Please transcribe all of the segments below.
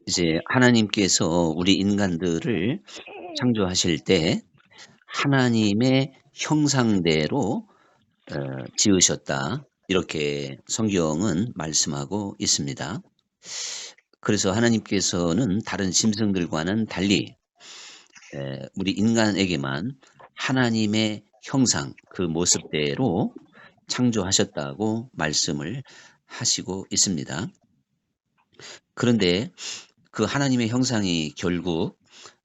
이제 하나님께서 우리 인간들을 창조하실 때 하나님의 형상대로 지으셨다. 이렇게 성경은 말씀하고 있습니다. 그래서 하나님께서는 다른 짐승들과는 달리 우리 인간에게만 하나님의 형상, 그 모습대로 창조하셨다고 말씀을 하시고 있습니다. 그런데 그 하나님의 형상이 결국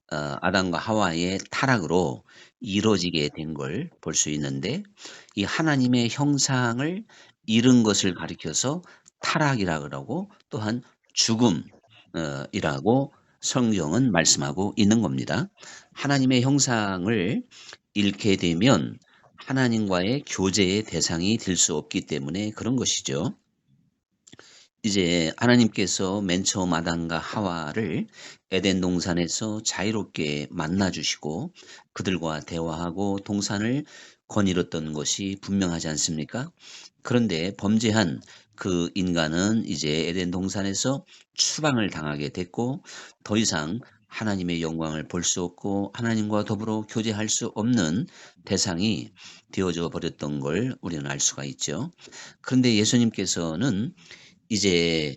아담과 하와의 타락으로 이루어지게 된 걸 볼 수 있는데, 이 하나님의 형상을 잃은 것을 가리켜서 타락이라 그러고, 또한 죽음 이라고 성경은 말씀하고 있는 겁니다. 하나님의 형상을 잃게 되면 하나님과의 교제의 대상이 될 수 없기 때문에 그런 것이죠. 이제 하나님께서 맨 처음 아담과 하와를 에덴 동산에서 자유롭게 만나 주시고 그들과 대화하고 동산을 거닐었던 것이 분명하지 않습니까? 그런데 범죄한 그 인간은 이제 에덴 동산에서 추방을 당하게 됐고, 더 이상 하나님의 영광을 볼 수 없고 하나님과 더불어 교제할 수 없는 대상이 되어져 버렸던 걸 우리는 알 수가 있죠. 그런데 예수님께서는 이제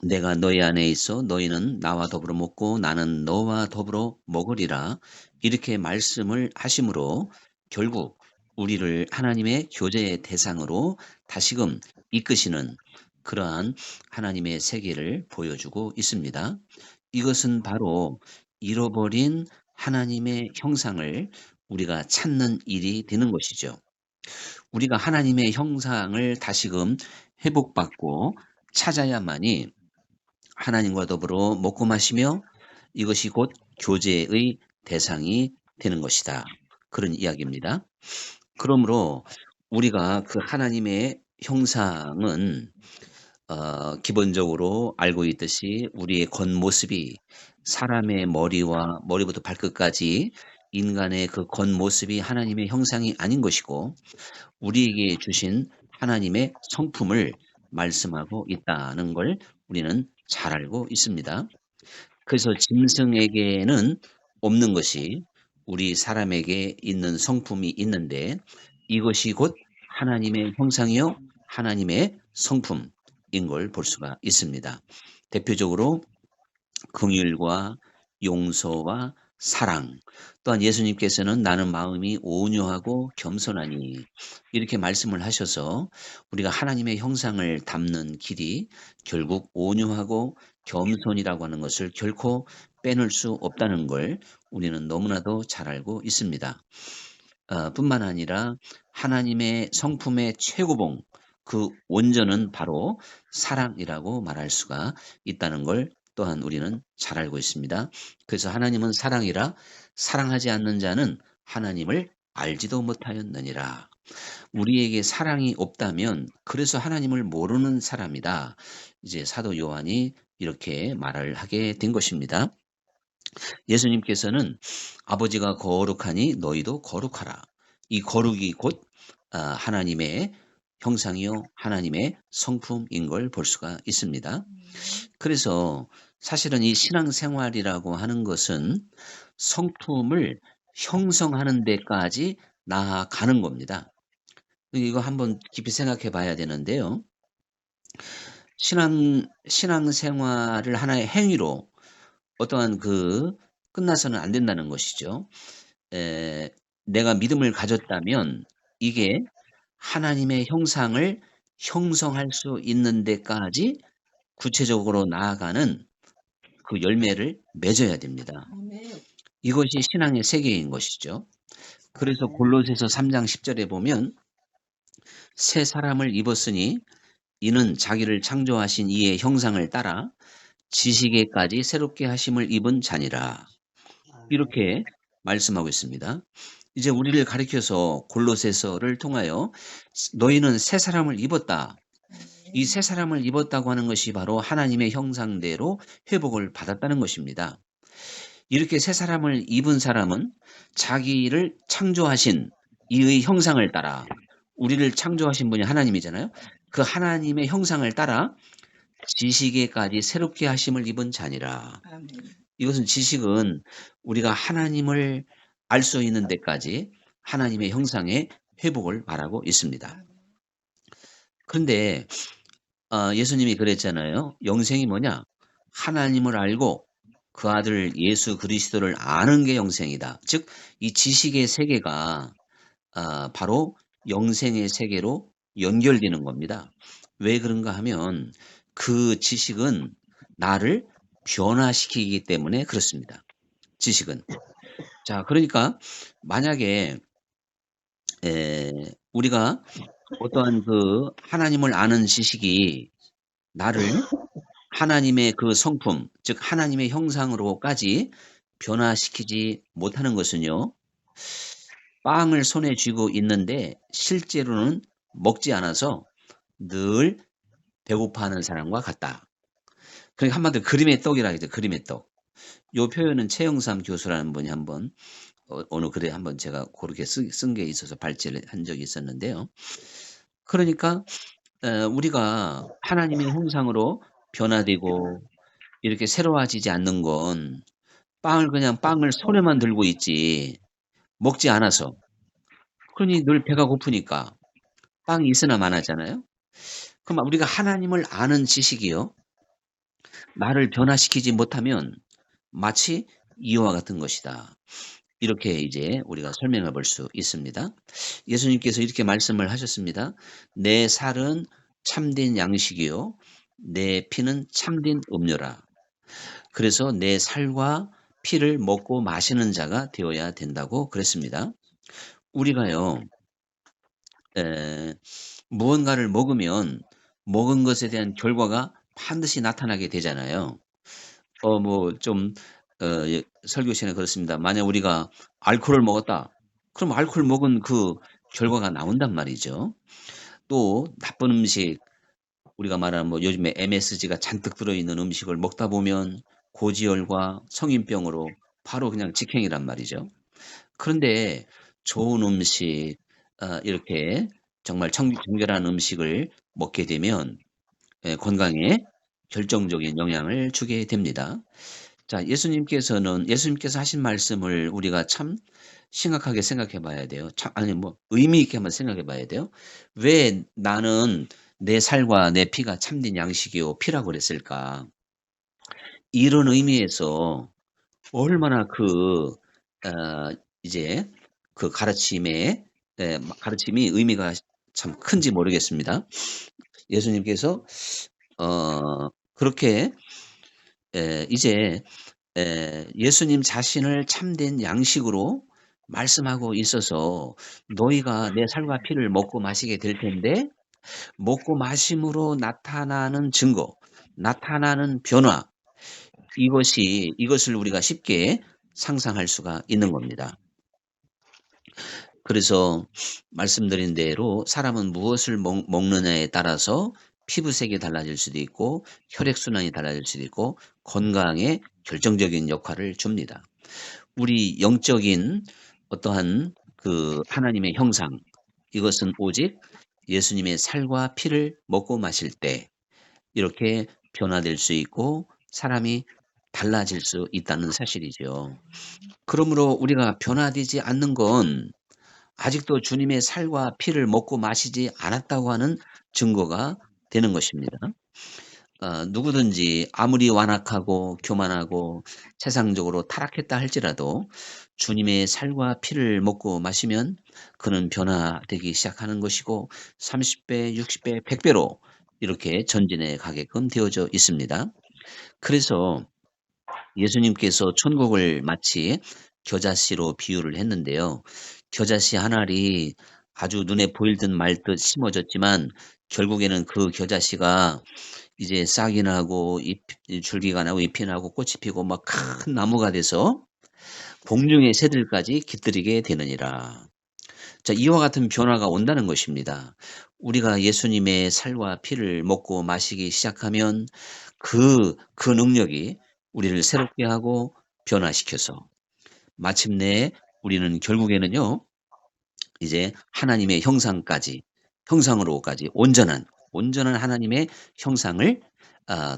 "내가 너희 안에 있어 너희는 나와 더불어 먹고 나는 너와 더불어 먹으리라." 이렇게 말씀을 하심으로 결국 우리를 하나님의 교제의 대상으로 다시금 이끄시는 그러한 하나님의 세계를 보여주고 있습니다. 이것은 바로 잃어버린 하나님의 형상을 우리가 찾는 일이 되는 것이죠. 우리가 하나님의 형상을 다시금 회복받고 찾아야만이 하나님과 더불어 먹고 마시며 이것이 곧 교제의 대상이 되는 것이다. 그런 이야기입니다. 그러므로 우리가 그 하나님의 형상은 기본적으로 알고 있듯이 우리의 겉모습이 사람의 머리와 머리부터 발끝까지 인간의 그 겉모습이 하나님의 형상이 아닌 것이고, 우리에게 주신 하나님의 성품을 말씀하고 있다는 걸 우리는 잘 알고 있습니다. 그래서 짐승에게는 없는 것이 우리 사람에게 있는 성품이 있는데, 이것이 곧 하나님의 형상이요 하나님의 성품인 걸 볼 수가 있습니다. 대표적으로 긍휼과 용서와 사랑, 또한 예수님께서는 나는 마음이 온유하고 겸손하니 이렇게 말씀을 하셔서 우리가 하나님의 형상을 담는 길이 결국 온유하고 겸손이라고 하는 것을 결코 빼놓을 수 없다는 걸 우리는 너무나도 잘 알고 있습니다. 뿐만 아니라 하나님의 성품의 최고봉, 그 원전은 바로 사랑이라고 말할 수가 있다는 걸 또한 우리는 잘 알고 있습니다. 그래서 하나님은 사랑이라 사랑하지 않는 자는 하나님을 알지도 못하였느니라. 우리에게 사랑이 없다면 그래서 하나님을 모르는 사람이다. 이제 사도 요한이 이렇게 말을 하게 된 것입니다. 예수님께서는 아버지가 거룩하니 너희도 거룩하라. 이 거룩이 곧 하나님의 형상이요 하나님의 성품인 걸 볼 수가 있습니다. 그래서 사실은 이 신앙생활이라고 하는 것은 성품을 형성하는 데까지 나아가는 겁니다. 이거 한번 깊이 생각해 봐야 되는데요. 신앙생활을 하나의 행위로 어떠한 끝나서는 안 된다는 것이죠. 에 내가 믿음을 가졌다면 이게 하나님의 형상을 형성할 수 있는 데까지 구체적으로 나아가는 그 열매를 맺어야 됩니다. 아멘. 이것이 신앙의 세계인 것이죠. 그래서 아멘. 골로새서 3장 10 절에 보면 "새 사람을 입었으니 이는 자기를 창조하신 이의 형상을 따라 지식에까지 새롭게 하심을 입은 자니라." 아멘. 이렇게 말씀하고 있습니다. 이제 우리를 가리켜서 골로새서를 통하여 "너희는 새 사람을 입었다." 이 새 사람을 입었다고 하는 것이 바로 하나님의 형상대로 회복을 받았다는 것입니다. 이렇게 새 사람을 입은 사람은 자기를 창조하신 이의 형상을 따라, 우리를 창조하신 분이 하나님이잖아요. 그 하나님의 형상을 따라 지식에까지 새롭게 하심을 입은 자니라. 아멘. 이것은 지식은 우리가 하나님을 알 수 있는 데까지 하나님의 형상의 회복을 말하고 있습니다. 아멘. 그런데 예수님이 그랬잖아요. 영생이 뭐냐? 하나님을 알고 그 아들 예수 그리스도를 아는 게 영생이다. 즉 이 지식의 세계가 바로 영생의 세계로 연결되는 겁니다. 왜 그런가 하면 그 지식은 나를 변화시키기 때문에 그렇습니다. 지식은. 자, 그러니까 만약에 우리가 어떠한 그 하나님을 아는 지식이 나를 하나님의 그 성품, 즉 하나님의 형상으로까지 변화시키지 못하는 것은요. 빵을 손에 쥐고 있는데 실제로는 먹지 않아서 늘 배고파하는 사람과 같다. 그러니까 한마디로 그림의 떡이라 하죠. 그림의 떡. 요 표현은 최영삼 교수라는 분이 한번 어느 글에 한번 제가 그렇게 쓴 게 있어서 발제를 한 적이 있었는데요. 그러니까 우리가 하나님의 형상으로 변화되고 이렇게 새로워지지 않는 건 그냥 빵을 손에만 들고 있지 먹지 않아서. 그러니 늘 배가 고프니까 빵이 있으나 마나잖아요. 그럼 우리가 하나님을 아는 지식이요. 나를 변화시키지 못하면 마치 이와 같은 것이다. 이렇게 이제 우리가 설명해 볼 수 있습니다. 예수님께서 이렇게 말씀을 하셨습니다. 내 살은 참된 양식이요. 내 피는 참된 음료라. 그래서 내 살과 피를 먹고 마시는 자가 되어야 된다고 그랬습니다. 우리가요, 에, 무언가를 먹으면 먹은 것에 대한 결과가 반드시 나타나게 되잖아요. 좀, 설교 시간에 그렇습니다. 만약 우리가 알코올을 먹었다. 그럼 알코올 먹은 그 결과가 나온단 말이죠. 또 나쁜 음식, 우리가 말하는 요즘에 MSG가 잔뜩 들어있는 음식을 먹다 보면 고지혈과 성인병으로 바로 그냥 직행이란 말이죠. 그런데 좋은 음식, 이렇게 정말 정결한 음식을 먹게 되면 건강에 결정적인 영향을 주게 됩니다. 자, 예수님께서 하신 말씀을 우리가 참 심각하게 생각해 봐야 돼요. 의미 있게 한번 생각해 봐야 돼요. 왜 나는 내 살과 내 피가 참된 양식이요 피라고 그랬을까? 이런 의미에서 얼마나 이제 그 가르침이 의미가 참 큰지 모르겠습니다. 예수님께서 그렇게 이제 예수님 자신을 참된 양식으로 말씀하고 있어서 너희가 내 살과 피를 먹고 마시게 될 텐데 먹고 마심으로 나타나는 증거, 나타나는 변화 이것을 우리가 쉽게 상상할 수가 있는 겁니다. 그래서 말씀드린 대로 사람은 무엇을 먹느냐에 따라서 피부색이 달라질 수도 있고 혈액순환이 달라질 수도 있고 건강에 결정적인 역할을 줍니다. 우리 영적인 어떠한 그 하나님의 형상 이것은 오직 예수님의 살과 피를 먹고 마실 때 이렇게 변화될 수 있고 사람이 달라질 수 있다는 사실이죠. 그러므로 우리가 변화되지 않는 건 아직도 주님의 살과 피를 먹고 마시지 않았다고 하는 증거가 되는 것입니다. 누구든지 아무리 완악하고 교만하고 세상적으로 타락했다 할지라도 주님의 살과 피를 먹고 마시면 그는 변화되기 시작하는 것이고 30배, 60배, 100배로 이렇게 전진해 가게끔 되어져 있습니다. 그래서 예수님께서 천국을 마치 겨자씨로 비유를 했는데요. 겨자씨 한 알이 아주 눈에 보일 듯 말 듯 심어졌지만 결국에는 그 겨자씨가 이제 싹이 나고 줄기가 나고 잎이 나고 꽃이 피고 막 큰 나무가 돼서 공중의 새들까지 깃들이게 되느니라. 자, 이와 같은 변화가 온다는 것입니다. 우리가 예수님의 살과 피를 먹고 마시기 시작하면 그 능력이 우리를 새롭게 하고 변화시켜서 마침내 우리는 결국에는요, 이제 하나님의 형상으로까지 온전한 하나님의 형상을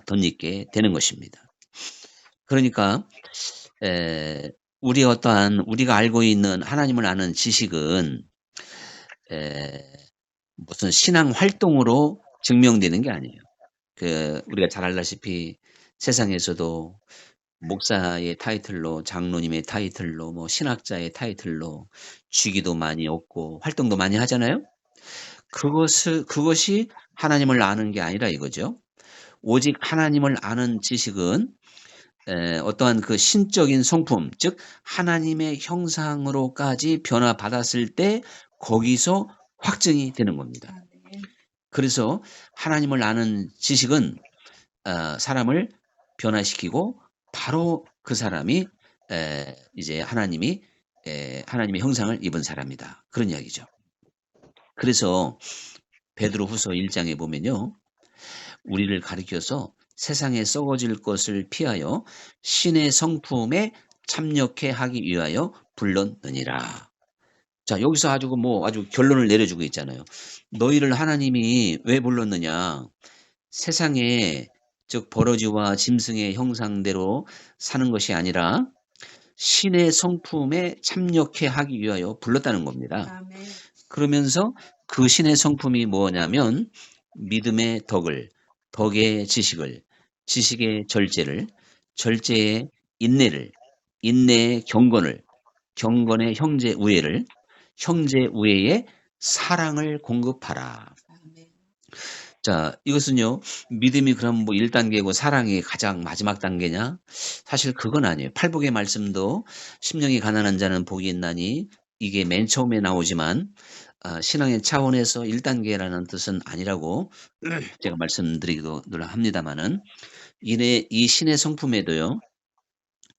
덧입게 되는 것입니다. 그러니까 에 우리 어떠한 우리가 알고 있는 하나님을 아는 지식은 에 무슨 신앙 활동으로 증명되는 게 아니에요. 우리가 잘 알다시피 세상에서도 목사의 타이틀로 장로님의 타이틀로 뭐 신학자의 타이틀로 직위도 많이 얻고 활동도 많이 하잖아요. 그것이 하나님을 아는 게 아니라 이거죠. 오직 하나님을 아는 지식은 어떠한 그 신적인 성품, 즉 하나님의 형상으로까지 변화받았을 때 거기서 확증이 되는 겁니다. 그래서 하나님을 아는 지식은 사람을 변화시키고 바로 그 사람이 이제 하나님의 형상을 입은 사람이다. 그런 이야기죠. 그래서 베드로후서 1장에 보면요. 우리를 가리켜서 세상에 썩어질 것을 피하여 신의 성품에 참여케 하기 위하여 불렀느니라. 자, 여기서 아주 결론을 내려주고 있잖아요. 너희를 하나님이 왜 불렀느냐? 세상에 즉 버러지와 짐승의 형상대로 사는 것이 아니라 신의 성품에 참여케 하기 위하여 불렀다는 겁니다. 아멘. 그러면서 그 신의 성품이 뭐냐면 믿음의 덕을, 덕의 지식을, 지식의 절제를, 절제의 인내를, 인내의 경건을, 경건의 형제 우애를, 형제 우애의 사랑을 공급하라. 아멘. 자, 이것은요, 믿음이 그럼 뭐 1단계고 사랑이 가장 마지막 단계냐? 사실 그건 아니에요. 팔복의 말씀도 심령이 가난한 자는 복이 있나니 이게 맨 처음에 나오지만 신앙의 차원에서 1단계라는 뜻은 아니라고 제가 말씀드리기도 늘 합니다만은 이 신의 성품에도요,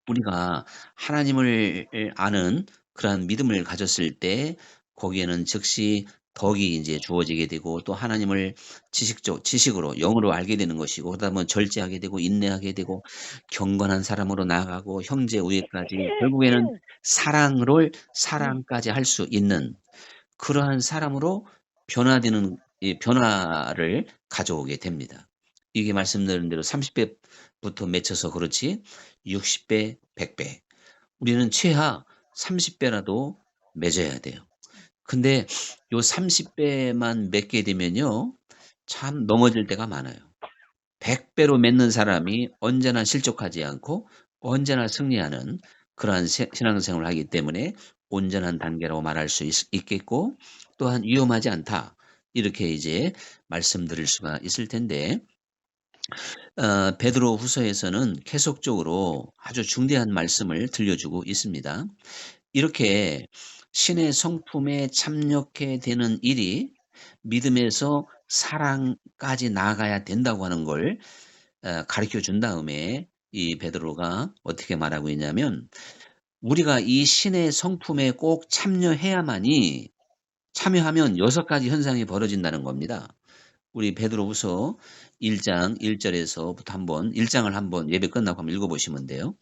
우리가 하나님을 아는 그러한 믿음을 가졌을 때 거기에는 즉시 덕이 이제 주어지게 되고 또 하나님을 지식으로 영으로 알게 되는 것이고 그다음에 절제하게 되고 인내하게 되고 경건한 사람으로 나아가고 형제 우애까지 결국에는 사랑까지 할 수 있는 그러한 사람으로 변화되는 이 변화를 가져오게 됩니다. 이게 말씀드린 대로 30배부터 맺혀서 그렇지 60배, 100배. 우리는 최하 30배라도 맺어야 돼요. 근데 요 30배만 맺게 되면요. 참 넘어질 때가 많아요. 100배로 맺는 사람이 언제나 실족하지 않고 언제나 승리하는 그러한 신앙생활을 하기 때문에 온전한 단계라고 말할 수 있겠고 또한 위험하지 않다. 이렇게 이제 말씀드릴 수가 있을 텐데 베드로 후서에서는 계속적으로 아주 중대한 말씀을 들려주고 있습니다. 이렇게 신의 성품에 참여케 되는 일이 믿음에서 사랑까지 나아가야 된다고 하는 걸 가르쳐 준 다음에 이 베드로가 어떻게 말하고 있냐면 우리가 이 신의 성품에 꼭 참여하면 6가지 현상이 벌어진다는 겁니다. 우리 베드로후서 1장 1절에서부터 1장을 한번 예배 끝나고 한번 읽어보시면 돼요.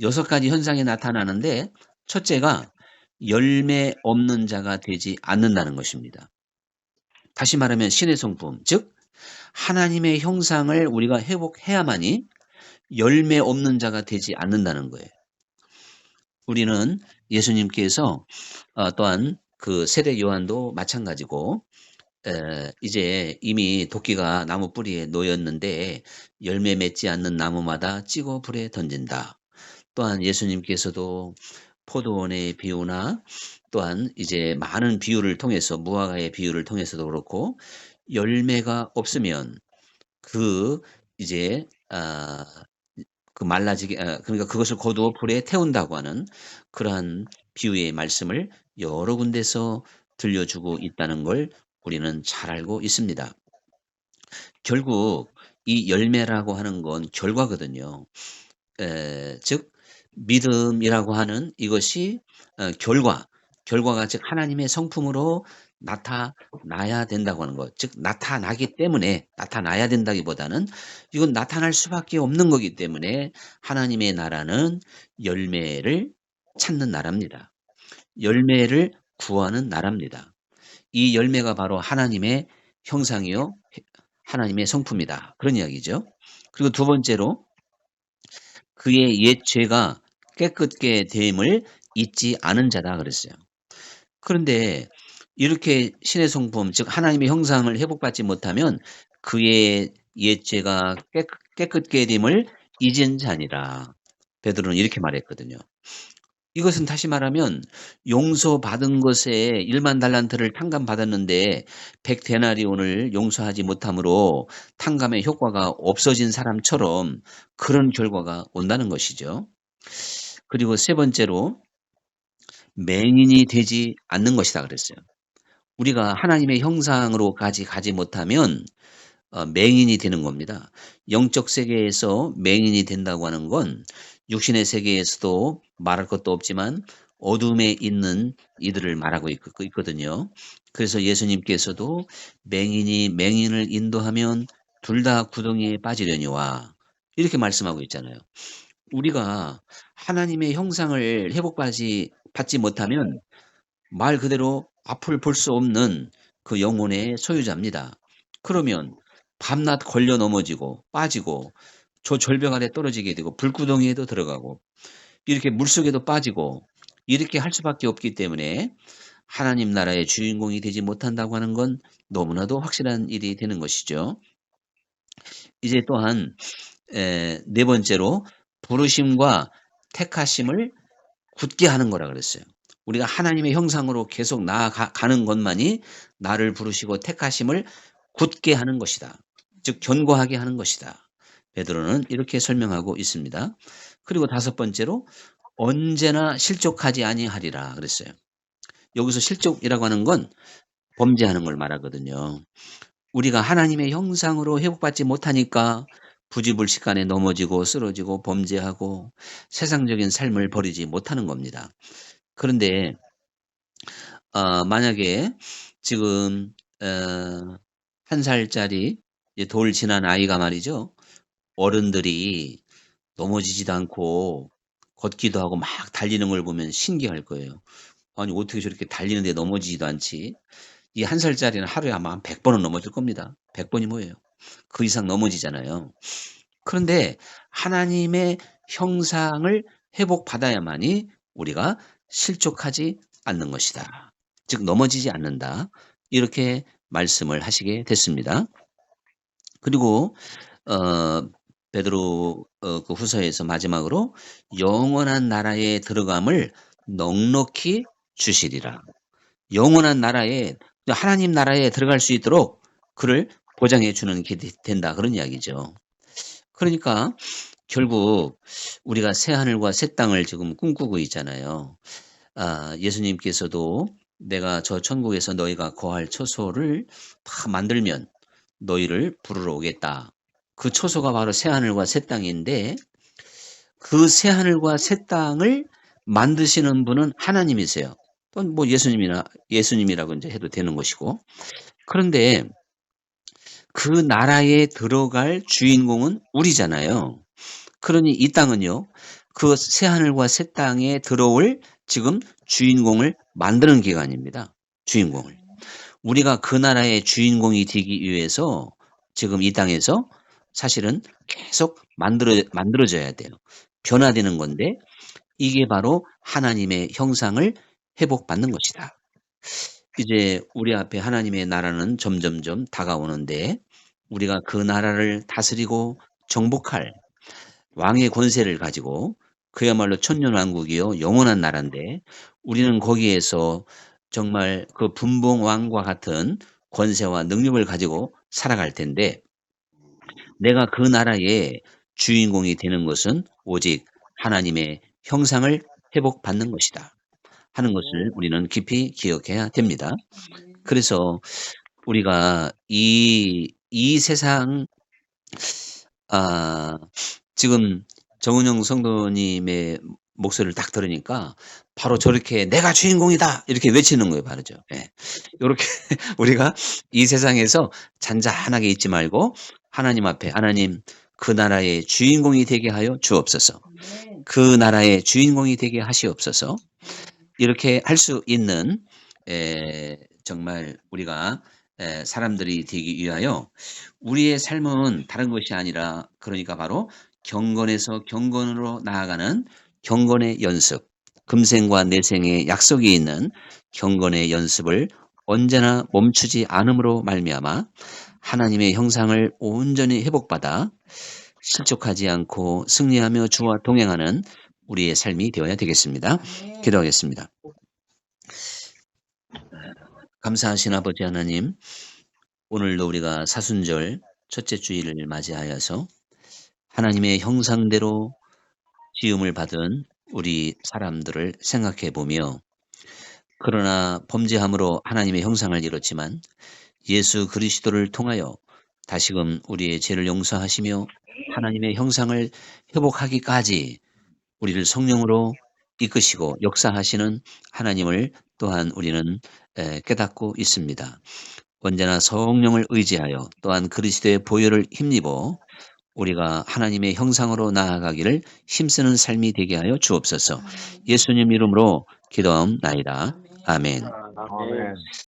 6가지 현상이 나타나는데 첫째가 열매 없는 자가 되지 않는다는 것입니다. 다시 말하면 신의 성품, 즉 하나님의 형상을 우리가 회복해야만이 열매 없는 자가 되지 않는다는 거예요. 우리는 예수님께서 또한 그 세례 요한도 마찬가지고 이제 이미 도끼가 나무 뿌리에 놓였는데 열매 맺지 않는 나무마다 찍어 불에 던진다. 또한 예수님께서도 포도원의 비유나 또한 이제 많은 비유를 통해서 무화과의 비유를 통해서도 그렇고 열매가 없으면 그 이제 그 말라지게 그러니까 그것을 거두어 불에 태운다고 하는 그러한 비유의 말씀을 여러 군데서 들려주고 있다는 걸 우리는 잘 알고 있습니다. 결국 이 열매라고 하는 건 결과거든요. 즉 믿음이라고 하는 이것이 결과가 즉 하나님의 성품으로 나타나야 된다고 하는 것. 즉 나타나기 때문에 나타나야 된다기보다는 이건 나타날 수밖에 없는 거기 때문에 하나님의 나라는 열매를 찾는 나라입니다. 열매를 구하는 나라입니다. 이 열매가 바로 하나님의 형상이요 하나님의 성품이다. 그런 이야기죠. 그리고 두 번째로 그의 옛 죄가 깨끗게 됨을 잊지 않은 자다 그랬어요. 그런데 이렇게 신의 성품 즉 하나님의 형상을 회복받지 못하면 그의 옛 죄가 깨끗게 됨을 잊은 자니라. 베드로는 이렇게 말했거든요. 이것은 다시 말하면 용서받은 것에 1만 달란트를 탕감받았는데 100데나리온을 용서하지 못함으로 탕감의 효과가 없어진 사람처럼 그런 결과가 온다는 것이죠. 그리고 세 번째로 맹인이 되지 않는 것이다 그랬어요. 우리가 하나님의 형상으로까지 가지 못하면 맹인이 되는 겁니다. 영적 세계에서 맹인이 된다고 하는 건 육신의 세계에서도 말할 것도 없지만 어둠에 있는 이들을 말하고 있거든요. 그래서 예수님께서도 맹인이 맹인을 인도하면 둘 다 구덩이에 빠지려니와 이렇게 말씀하고 있잖아요. 우리가 하나님의 형상을 받지 못하면 말 그대로 앞을 볼 수 없는 그 영혼의 소유자입니다. 그러면 밤낮 걸려 넘어지고 빠지고 저 절벽 아래 떨어지게 되고 불구덩이에도 들어가고 이렇게 물속에도 빠지고 이렇게 할 수밖에 없기 때문에 하나님 나라의 주인공이 되지 못한다고 하는 건 너무나도 확실한 일이 되는 것이죠. 이제 또한 네 번째로 부르심과 택하심을 굳게 하는 거라 그랬어요. 우리가 하나님의 형상으로 계속 나아가는 것만이 나를 부르시고 택하심을 굳게 하는 것이다. 즉 견고하게 하는 것이다. 베드로는 이렇게 설명하고 있습니다. 그리고 다섯 번째로 언제나 실족하지 아니하리라 그랬어요. 여기서 실족이라고 하는 건 범죄하는 걸 말하거든요. 우리가 하나님의 형상으로 회복받지 못하니까 부지불식간에 넘어지고 쓰러지고 범죄하고 세상적인 삶을 버리지 못하는 겁니다. 그런데 만약에 지금 1살짜리 돌 지난 아이가 말이죠. 어른들이 넘어지지도 않고 걷기도 하고 막 달리는 걸 보면 신기할 거예요. 아니 어떻게 저렇게 달리는데 넘어지지도 않지. 이 1살짜리는 하루에 아마 한 100번은 넘어질 겁니다. 100번이 뭐예요? 그 이상 넘어지잖아요. 그런데 하나님의 형상을 회복받아야만이 우리가 실족하지 않는 것이다. 즉 넘어지지 않는다. 이렇게 말씀을 하시게 됐습니다. 그리고 어 베드로 그 후서에서 마지막으로 영원한 나라에 들어감을 넉넉히 주시리라. 영원한 나라에 하나님 나라에 들어갈 수 있도록 그를 보장해 주는 게 된다 그런 이야기죠. 그러니까 결국 우리가 새 하늘과 새 땅을 지금 꿈꾸고 있잖아요. 예수님께서도 내가 저 천국에서 너희가 거할 처소를 다 만들면 너희를 부르러 오겠다. 그 처소가 바로 새 하늘과 새 땅인데 그 새 하늘과 새 땅을 만드시는 분은 하나님이세요. 또는 뭐 예수님이라고 이제 해도 되는 것이고. 그런데 그 나라에 들어갈 주인공은 우리잖아요. 그러니 이 땅은요. 그 새 하늘과 새 땅에 들어올 지금 주인공을 만드는 기간입니다. 주인공을. 우리가 그 나라의 주인공이 되기 위해서 지금 이 땅에서 사실은 계속 만들어져야 돼요. 변화되는 건데 이게 바로 하나님의 형상을 회복받는 것이다. 이제 우리 앞에 하나님의 나라는 점점점 다가오는데 우리가 그 나라를 다스리고 정복할 왕의 권세를 가지고 그야말로 천년왕국이요 영원한 나라인데 우리는 거기에서 정말 그 분봉왕과 같은 권세와 능력을 가지고 살아갈 텐데 내가 그 나라의 주인공이 되는 것은 오직 하나님의 형상을 회복받는 것이다 하는 것을 우리는 깊이 기억해야 됩니다. 그래서 우리가 이 세상 아 지금 정은영 성도님의 목소리를 딱 들으니까 바로 저렇게 '내가 주인공이다.' 이렇게 외치는 거예요 바로죠. 예. 요렇게 우리가 이 세상에서 잔잔하게 있지 말고 하나님 앞에 '하나님 그 나라의 주인공이 되게 하여 주옵소서. 그 나라의 주인공이 되게 하시옵소서.' 이렇게 할 수 있는 정말 우리가 사람들이 되기 위하여 우리의 삶은 다른 것이 아니라 그러니까 바로 경건에서 경건으로 나아가는 경건의 연습, 금생과 내생의 약속이 있는 경건의 연습을 언제나 멈추지 않음으로 말미암아 하나님의 형상을 온전히 회복받아 실족하지 않고 승리하며 주와 동행하는 우리의 삶이 되어야 되겠습니다. 기도하겠습니다. 감사하신 아버지 하나님, 오늘도 우리가 사순절 첫째 주일을 맞이하여서 하나님의 형상대로 지음을 받은 우리 사람들을 생각해 보며, 그러나 범죄함으로 하나님의 형상을 잃었지만 예수 그리스도를 통하여 다시금 우리의 죄를 용서하시며 하나님의 형상을 회복하기까지 우리를 성령으로 이끄시고 역사하시는 하나님을 또한 우리는 깨닫고 있습니다. 언제나 성령을 의지하여 또한 그리스도의 보혈을 힘입어 우리가 하나님의 형상으로 나아가기를 힘쓰는 삶이 되게 하여 주옵소서. 예수님 이름으로 기도하옵나이다. 아멘. 아멘.